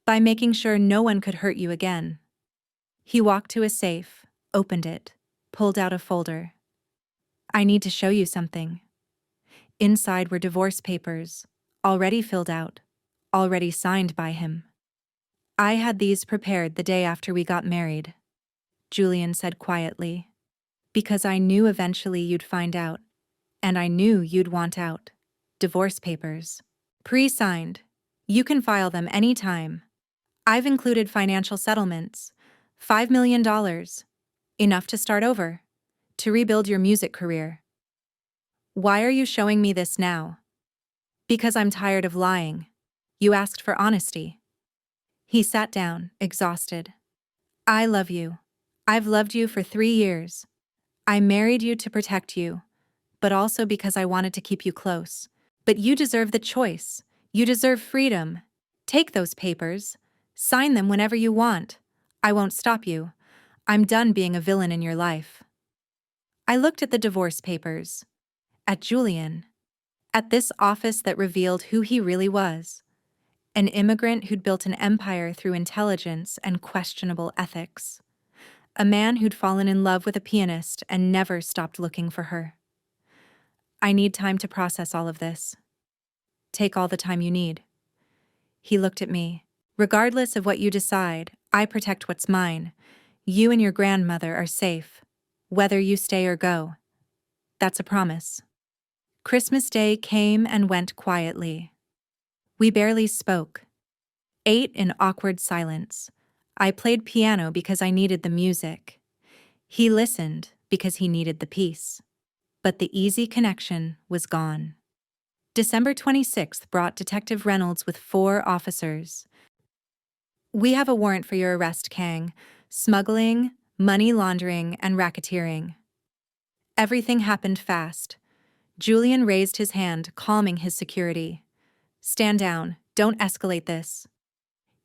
S1: By making sure no one could hurt you again. He walked to a safe, opened it, pulled out a folder. I need to show you something. Inside were divorce papers, already filled out, already signed by him. I had these prepared the day after we got married, Julian said quietly. Because I knew eventually you'd find out, and I knew you'd want out. Divorce papers. Pre-signed. You can file them anytime. I've included financial settlements. $5 million. Enough to start over. To rebuild your music career. Why are you showing me this now? Because I'm tired of lying. You asked for honesty. He sat down, exhausted. I love you. I've loved you for 3 years. I married you to protect you, but also because I wanted to keep you close. But you deserve the choice. You deserve freedom. Take those papers. Sign them whenever you want. I won't stop you. I'm done being a villain in your life. I looked at the divorce papers. At Julian. At this office that revealed who he really was. An immigrant who'd built an empire through intelligence and questionable ethics. A man who'd fallen in love with a pianist and never stopped looking for her. I need time to process all of this. Take all the time you need. He looked at me. Regardless of what you decide, I protect what's mine. You and your grandmother are safe, whether you stay or go. That's a promise. Christmas Day came and went quietly. We barely spoke. Ate in awkward silence. I played piano because I needed the music. He listened because he needed the peace. But the easy connection was gone. December 26th brought Detective Reynolds with 4 officers. We have a warrant for your arrest, Kang. Smuggling, money laundering, and racketeering. Everything happened fast. Julian raised his hand, calming his security. Stand down. Don't escalate this.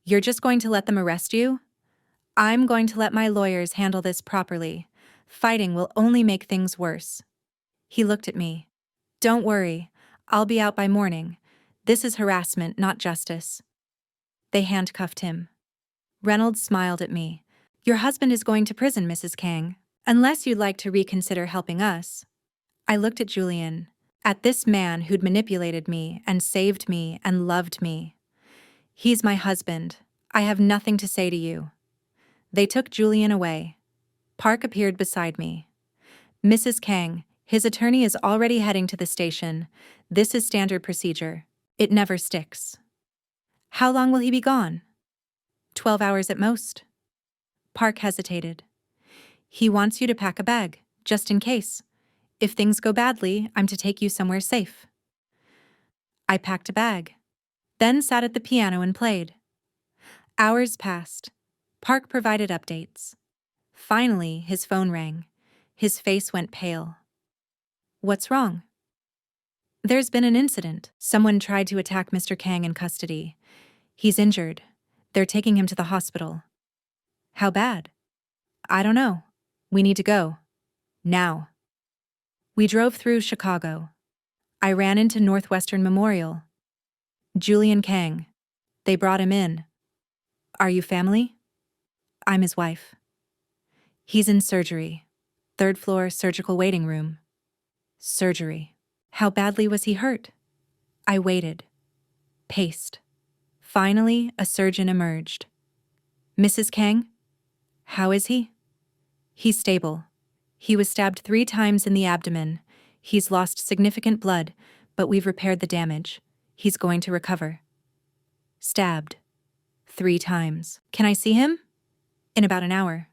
S1: You're just going to let them arrest you? I'm going to let my lawyers handle this properly. Fighting will only make things worse. He looked at me. Don't worry. I'll be out by morning. This is harassment, not justice. They handcuffed him. Reynolds smiled at me. Your husband is going to prison, Mrs. Kang. Unless you'd like to reconsider helping us. I looked at Julian, at this man who'd manipulated me and saved me and loved me. He's my husband. I have nothing to say to you. They took Julian away. Park appeared beside me. Mrs. Kang, his attorney is already heading to the station. This is standard procedure. It never sticks. How long will he be gone? 12 hours at most. Park hesitated. He wants you to pack a bag, just in case. If things go badly, I'm to take you somewhere safe. I packed a bag, then sat at the piano and played. Hours passed. Park provided updates. Finally, his phone rang. His face went pale. What's wrong? There's been an incident. Someone tried to attack Mr. Kang in custody. He's injured. They're taking him to the hospital. How bad? I don't know. We need to go. Now. We drove through Chicago. I ran into Northwestern Memorial. Julian Kang. They brought him in. Are you family? I'm his wife. He's in surgery. 3rd floor surgical waiting room. Surgery. How badly was he hurt? I waited. Paced. Finally, a surgeon emerged. Mrs. Kang? How is he? He's stable. He was stabbed 3 times in the abdomen. He's lost significant blood, but we've repaired the damage. He's going to recover. Stabbed. 3 times. Can I see him? In about an hour.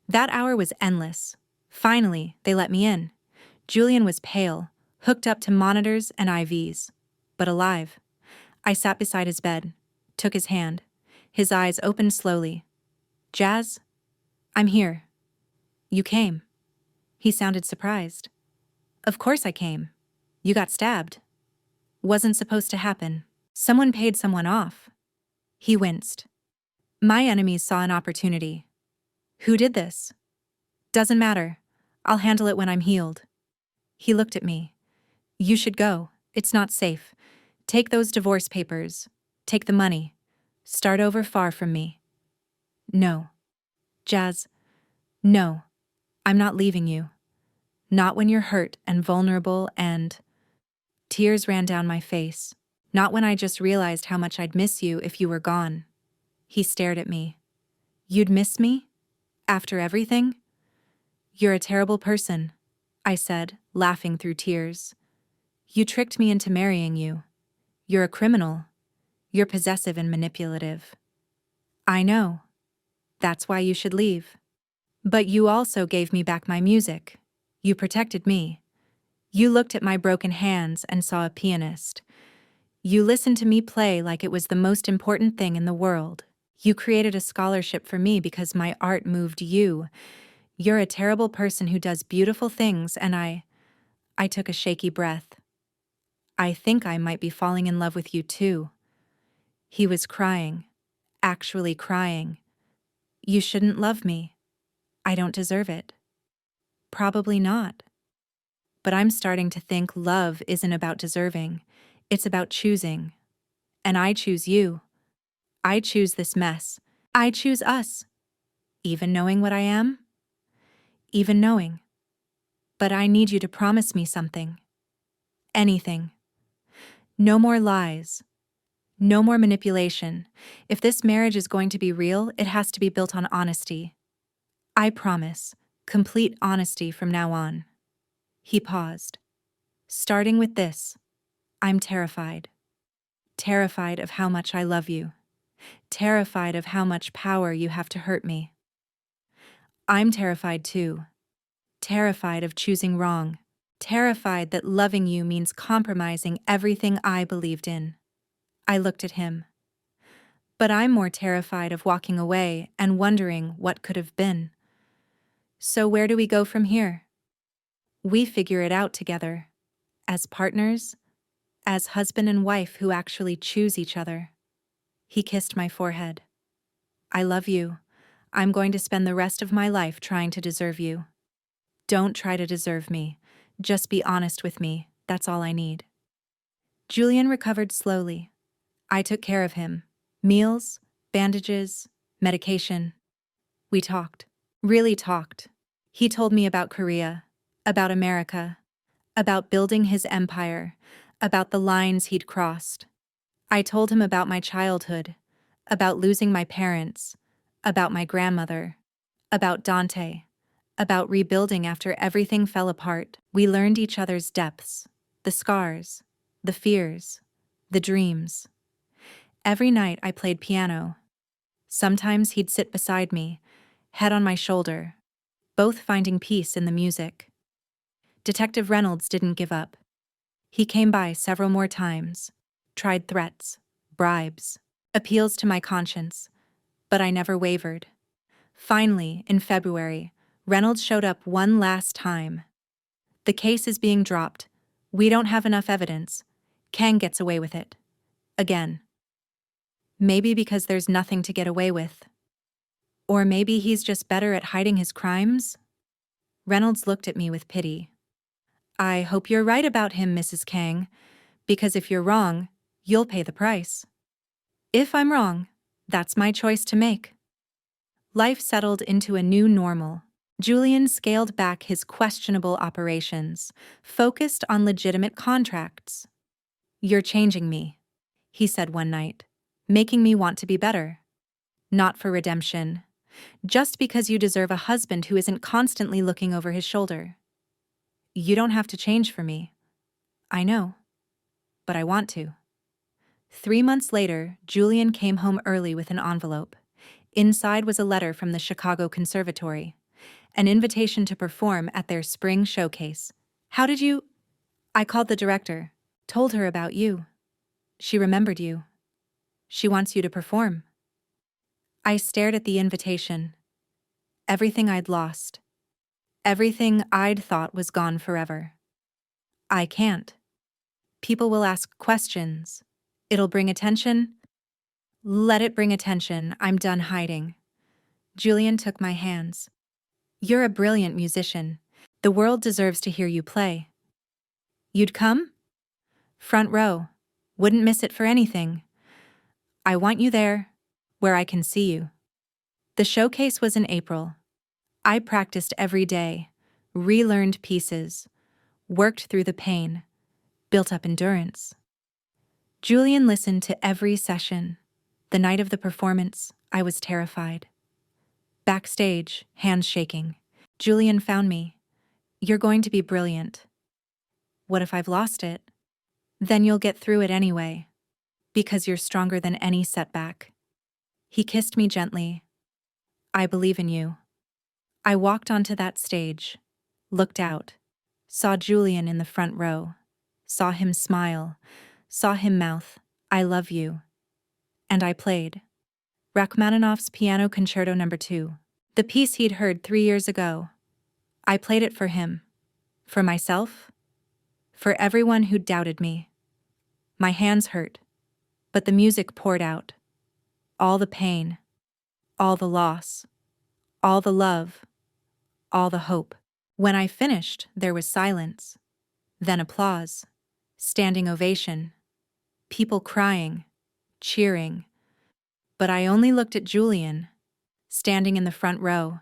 S1: That hour was endless. Finally, they let me in. Julian was pale, hooked up to monitors and IVs, but alive. I sat beside his bed, took his hand. His eyes opened slowly. Jazz? I'm here. You came. He sounded surprised. Of course I came. You got stabbed. Wasn't supposed to happen. Someone paid someone off. He winced. My enemies saw an opportunity. Who did this? Doesn't matter. I'll handle it when I'm healed. He looked at me. You should go. It's not safe. Take those divorce papers. Take the money. Start over far from me. No. Jazz. No. I'm not leaving you. Not when you're hurt and vulnerable and... Tears ran down my face. Not when I just realized how much I'd miss you if you were gone. He stared at me. You'd miss me? After everything? You're a terrible person, I said, laughing through tears. You tricked me into marrying you. You're a criminal. You're possessive and manipulative. I know. That's why you should leave. But you also gave me back my music. You protected me. You looked at my broken hands and saw a pianist. You listened to me play like it was the most important thing in the world. You created a scholarship for me because my art moved you. You're a terrible person who does beautiful things, and I took a shaky breath. I think I might be falling in love with you too. He was crying, actually crying. You shouldn't love me. I don't deserve it. Probably not. But I'm starting to think love isn't about deserving. It's about choosing. And I choose you. I choose this mess. I choose us. Even knowing what I am? Even knowing. But I need you to promise me something. Anything. No more lies. No more manipulation. If this marriage is going to be real, it has to be built on honesty. I promise. Complete honesty from now on. He paused. Starting with this, I'm terrified. Terrified of how much I love you. Terrified of how much power you have to hurt me. I'm terrified too. Terrified of choosing wrong. Terrified that loving you means compromising everything I believed in. I looked at him. But I'm more terrified of walking away and wondering what could have been. So where do we go from here? We figure it out together. As partners, as husband and wife who actually choose each other. He kissed my forehead. I love you. I'm going to spend the rest of my life trying to deserve you. Don't try to deserve me. Just be honest with me. That's all I need. Julian recovered slowly. I took care of him. Meals, bandages, medication. We talked. Really talked. He told me about Korea, about America, about building his empire, about the lines he'd crossed. I told him about my childhood, about losing my parents, about my grandmother, about Dante, about rebuilding after everything fell apart. We learned each other's depths, the scars, the fears, the dreams. Every night I played piano. Sometimes he'd sit beside me, head on my shoulder, both finding peace in the music. Detective Reynolds didn't give up. He came by several more times, tried threats, bribes, appeals to my conscience, but I never wavered. Finally, in February, Reynolds showed up one last time. The case is being dropped. We don't have enough evidence. Kang gets away with it. Again. Maybe because there's nothing to get away with. Or maybe he's just better at hiding his crimes? Reynolds looked at me with pity. I hope you're right about him, Mrs. Kang, because if you're wrong, you'll pay the price. If I'm wrong, that's my choice to make. Life settled into a new normal. Julian scaled back his questionable operations, focused on legitimate contracts. You're changing me, he said one night, making me want to be better. Not for redemption, just because you deserve a husband who isn't constantly looking over his shoulder. You don't have to change for me. I know, but I want to. 3 months later, Julian came home early with an envelope. Inside was a letter from the Chicago Conservatory, an invitation to perform at their spring showcase. How did you? I called the director, told her about you. She remembered you. She wants you to perform. I stared at the invitation. Everything I'd lost. Everything I'd thought was gone forever. I can't. People will ask questions. It'll bring attention. Let it bring attention. I'm done hiding. Julian took my hands. You're a brilliant musician. The world deserves to hear you play. You'd come? Front row. Wouldn't miss it for anything. I want you there, where I can see you. The showcase was in April. I practiced every day, relearned pieces, worked through the pain, built up endurance. Julian listened to every session. The night of the performance, I was terrified. Backstage, hands shaking. Julian found me. You're going to be brilliant. What if I've lost it? Then you'll get through it anyway, because you're stronger than any setback. He kissed me gently. I believe in you. I walked onto that stage, looked out, saw Julian in the front row, saw him smile, saw him mouth, I love you. And I played. Rachmaninoff's Piano Concerto No. 2, the piece he'd heard 3 years ago. I played it for him, for myself, for everyone who doubted me. My hands hurt, but the music poured out. All the pain, all the loss, all the love, all the hope. When I finished, there was silence, then applause, standing ovation, people crying, cheering. But I only looked at Julian, standing in the front row,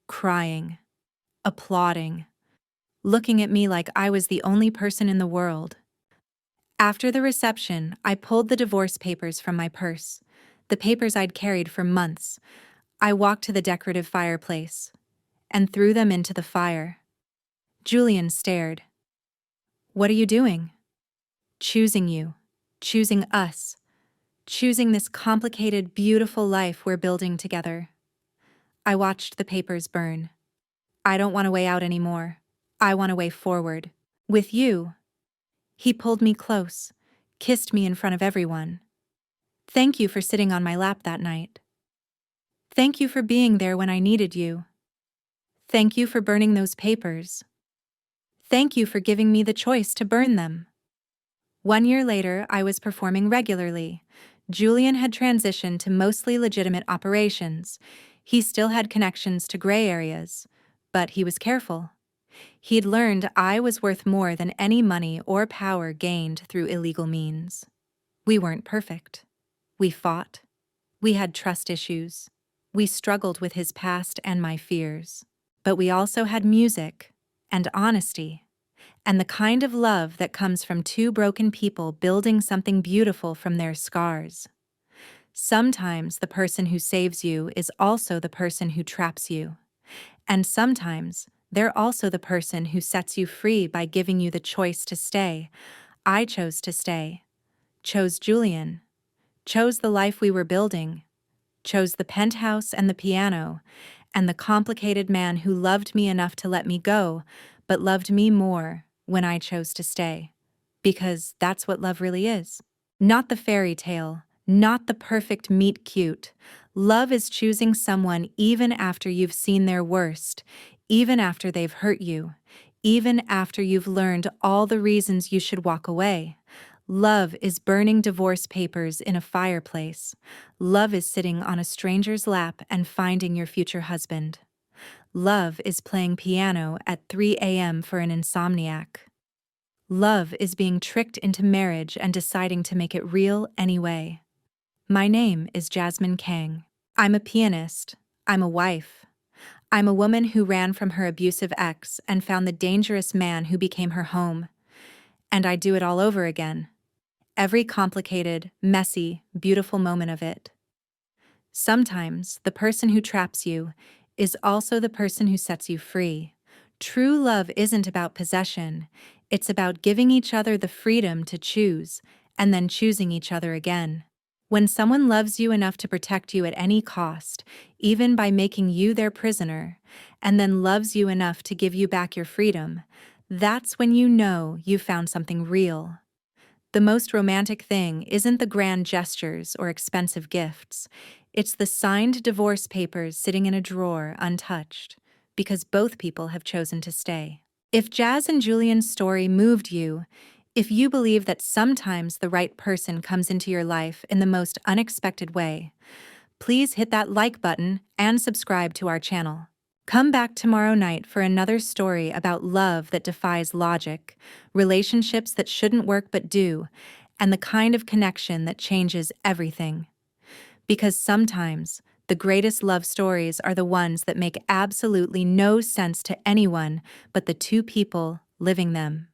S1: crying, applauding, looking at me like I was the only person in the world. After the reception, I pulled the divorce papers from my purse, the papers I'd carried for months. I walked to the decorative fireplace and threw them into the fire. Julian stared. What are you doing? Choosing you, choosing us, choosing this complicated, beautiful life we're building together. I watched the papers burn. I don't want a way out anymore. I want a way forward. With you. He pulled me close, kissed me in front of everyone. Thank you for sitting on my lap that night. Thank you for being there when I needed you. Thank you for burning those papers. Thank you for giving me the choice to burn them. 1 year later, I was performing regularly. Julian had transitioned to mostly legitimate operations. He still had connections to gray areas, but he was careful. He'd learned I was worth more than any money or power gained through illegal means. We weren't perfect. We fought. We had trust issues. We struggled with his past and my fears. But we also had music and honesty and the kind of love that comes from two broken people building something beautiful from their scars. Sometimes the person who saves you is also the person who traps you. And sometimes they're also the person who sets you free by giving you the choice to stay. I chose to stay. Chose Julian. Chose the life we were building. Chose the penthouse and the piano, and the complicated man who loved me enough to let me go, but loved me more when I chose to stay. Because that's what love really is. Not the fairy tale, not the perfect meet cute. Love is choosing someone even after you've seen their worst, even after they've hurt you, even after you've learned all the reasons you should walk away. Love is burning divorce papers in a fireplace. Love is sitting on a stranger's lap and finding your future husband. Love is playing piano at 3 a.m. for an insomniac. Love is being tricked into marriage and deciding to make it real anyway. My name is Jasmine Kang. I'm a pianist. I'm a wife. I'm a woman who ran from her abusive ex and found the dangerous man who became her home. And I do it all over again. Every complicated, messy, beautiful moment of it. Sometimes the person who traps you is also the person who sets you free. True love isn't about possession. It's about giving each other the freedom to choose and then choosing each other again. When someone loves you enough to protect you at any cost, even by making you their prisoner, and then loves you enough to give you back your freedom, that's when you know you found something real. The most romantic thing isn't the grand gestures or expensive gifts. It's the signed divorce papers sitting in a drawer untouched, because both people have chosen to stay. If Jazz and Julian's story moved you, if you believe that sometimes the right person comes into your life in the most unexpected way, please hit that like button and subscribe to our channel. Come back tomorrow night for another story about love that defies logic, relationships that shouldn't work but do, and the kind of connection that changes everything. Because sometimes the greatest love stories are the ones that make absolutely no sense to anyone but the two people living them.